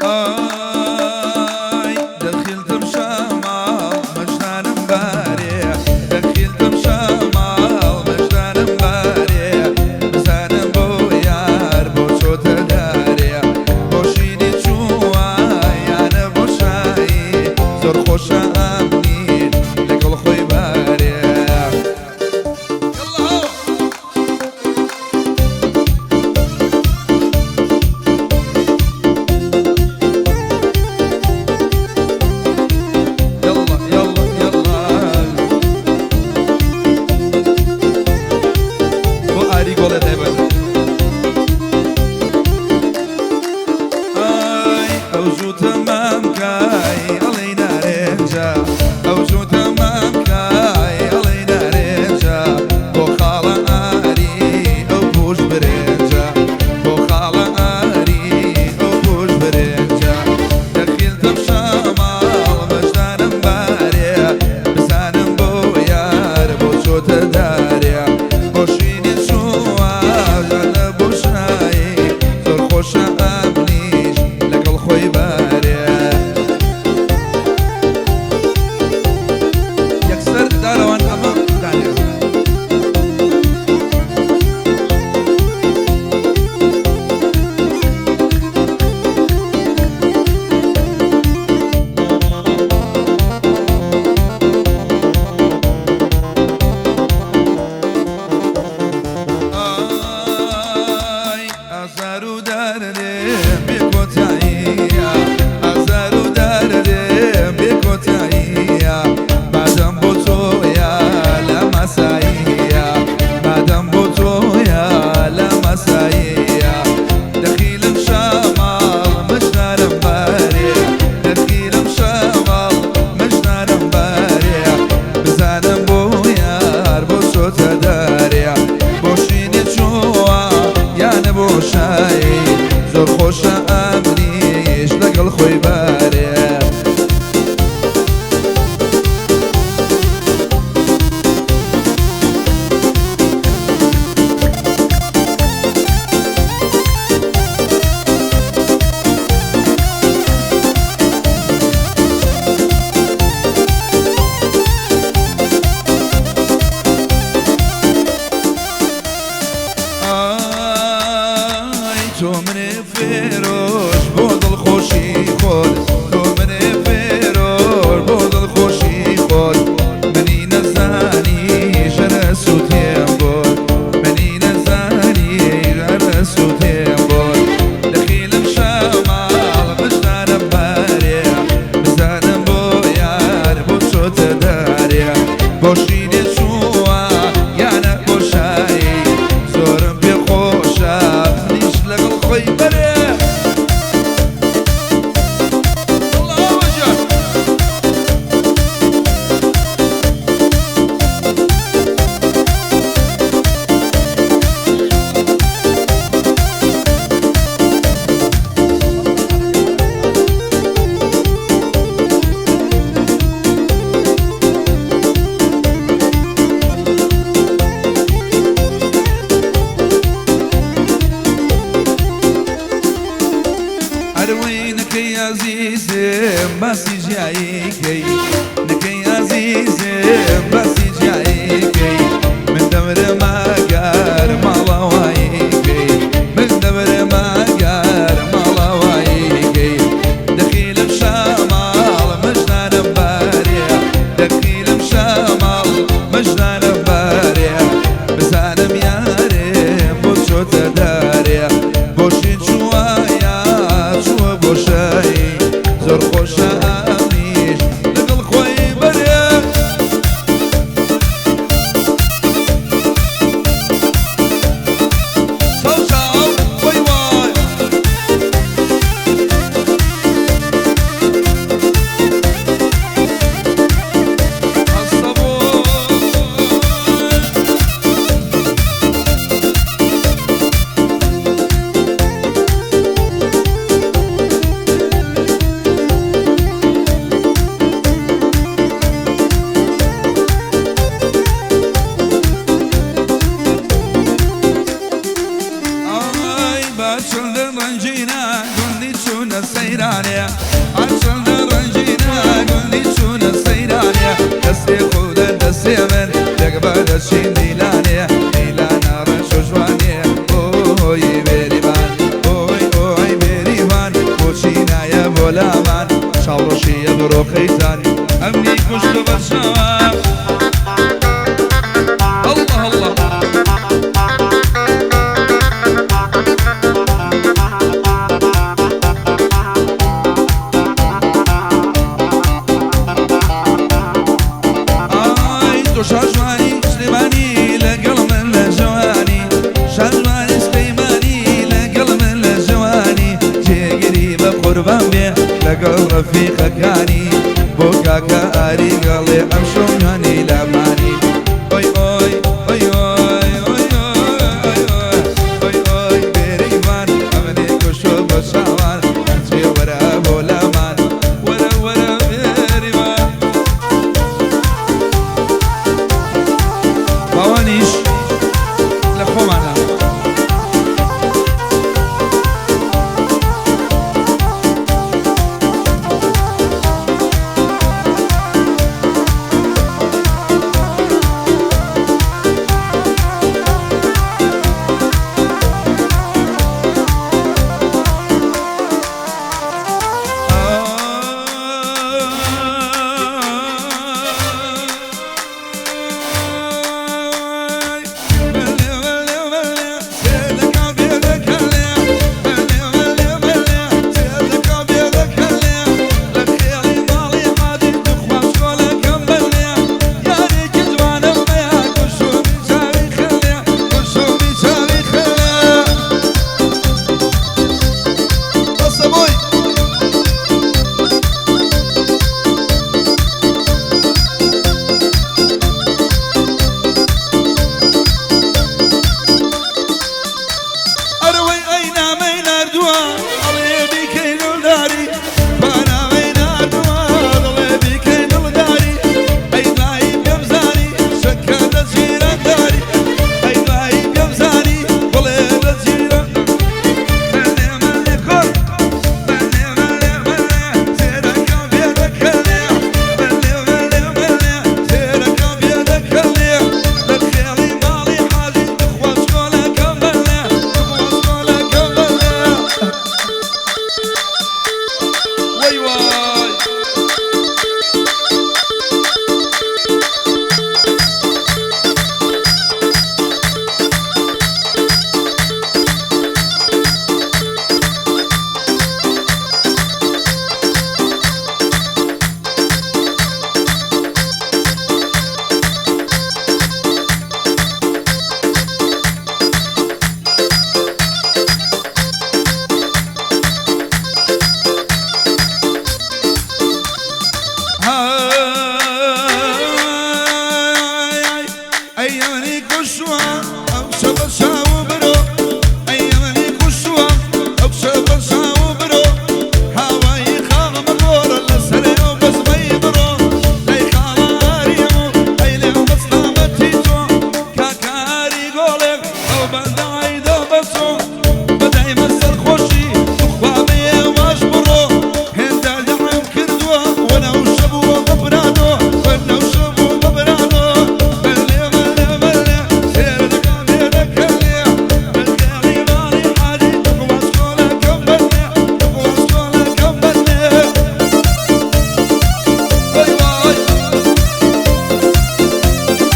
آی دخیلتم شمال مجنانم بارێ دخیلتم شمال مجنانم بارێ بزانم بۆ یار بۆ چۆتە دارێ بۆ شیری چووە یانە بۆ شایی زۆر خۆشە ئەمنی لەگەڵ خۆی بارێ زۆر خۆشە ئەمنیش لەگەڵ خۆی بارێ تۆ منێ فێرۆش بۆ دڵخۆشی خۆت تۆ منێ فێرۆش بۆ دڵخۆشی خۆت منی نەزانی ژەرە سووتێم بۆت منی نەزانی ژەرە سووتێم بۆت دەخیلم شەماڵ مژدانم بارێ بزانم بۆ یار بۆ چۆتە دارێ بۆ شینێ چووە یانە بۆ شایی زۆرم پێ خۆشە لەگەڵ خۆی بەرێ نەکەی عەزیزم باسی ژیاییکەی نەکەی عەزیزم باسی ژیاییکەی من دەبرم ئەگەر ماڵەواییکەی من دەبرم ئەگەر ماڵەواییکەی دەخیلم شەماڵ مەژنانم بارێ دەخیلم شەماڵ مەژنانم بارێ بزانم یارێم بۆ چۆتە دارێ بۆشی چووە زۆر خۆشە ئەمنیش لەگەڵ خۆی بەرێ بەدەچین دیلانێ دیلانە ڕەش و جوانێ ئۆی بێریوان ئۆی بێریوان بۆچی نایە بۆ لامان چاوڕۆشیە بڕۆقەیتان ئەمنی کوشت بە شەوە الله الله شاجواني سليماني لقل من الجواني شاجواني سليماني لقل من الجواني جي قريب قربان بيه لقل رفيق كاني بوكا كاري قلي امشو يعني لماني اوي اوي اوي اوي اوي اوي اوي بيريوان امني كشو بشاوان انتي ورا بولامان ورا بيريوان فوانيش لخو معنا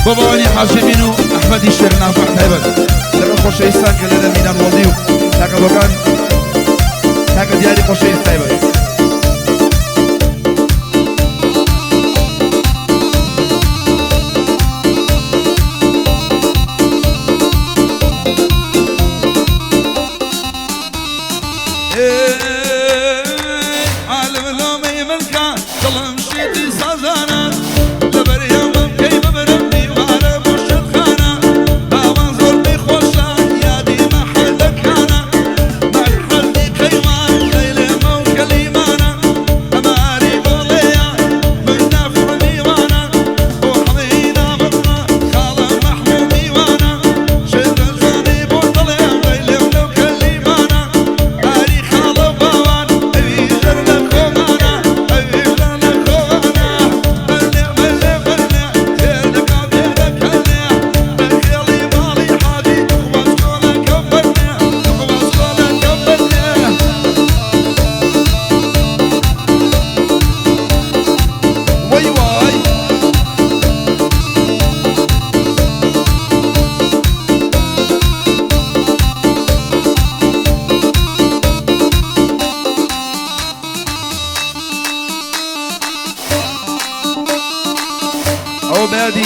بابا حاجمين احمد الشيخ نافع تايبت لقد خوشي ساكن لنا من الوضيو لقد وكان لقد ديالي خوشي تايبت عالم لومي ملكا ظلم شيتي سازانا كلي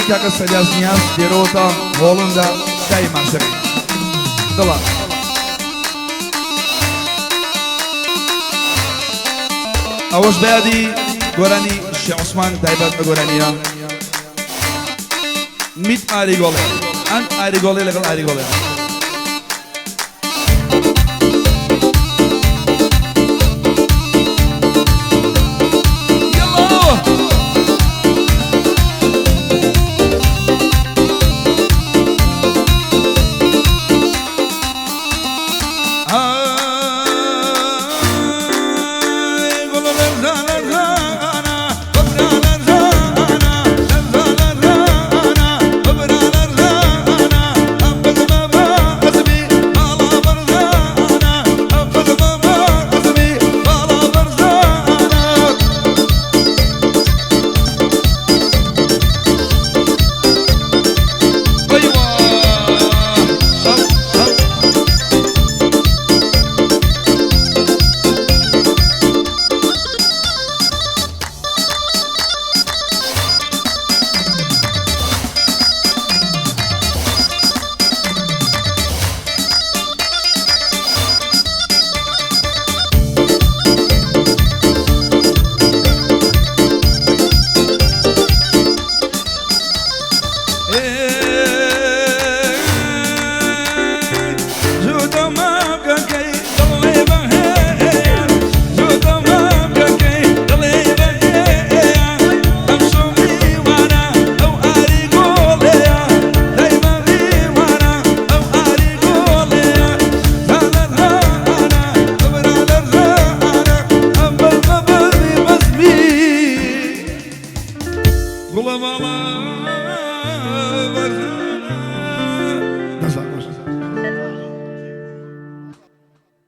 کاکە سەلیاس نیاز دێرەوەتە هۆڵندا دای ماشەکەی دڵە ئەوەش بەیادی گۆرانی شێخ عوسمان تایبەت بە گۆرانیە میت ئاریگۆڵێ ئەم ئاریگۆڵێ لەگەڵ ئاریگۆڵێ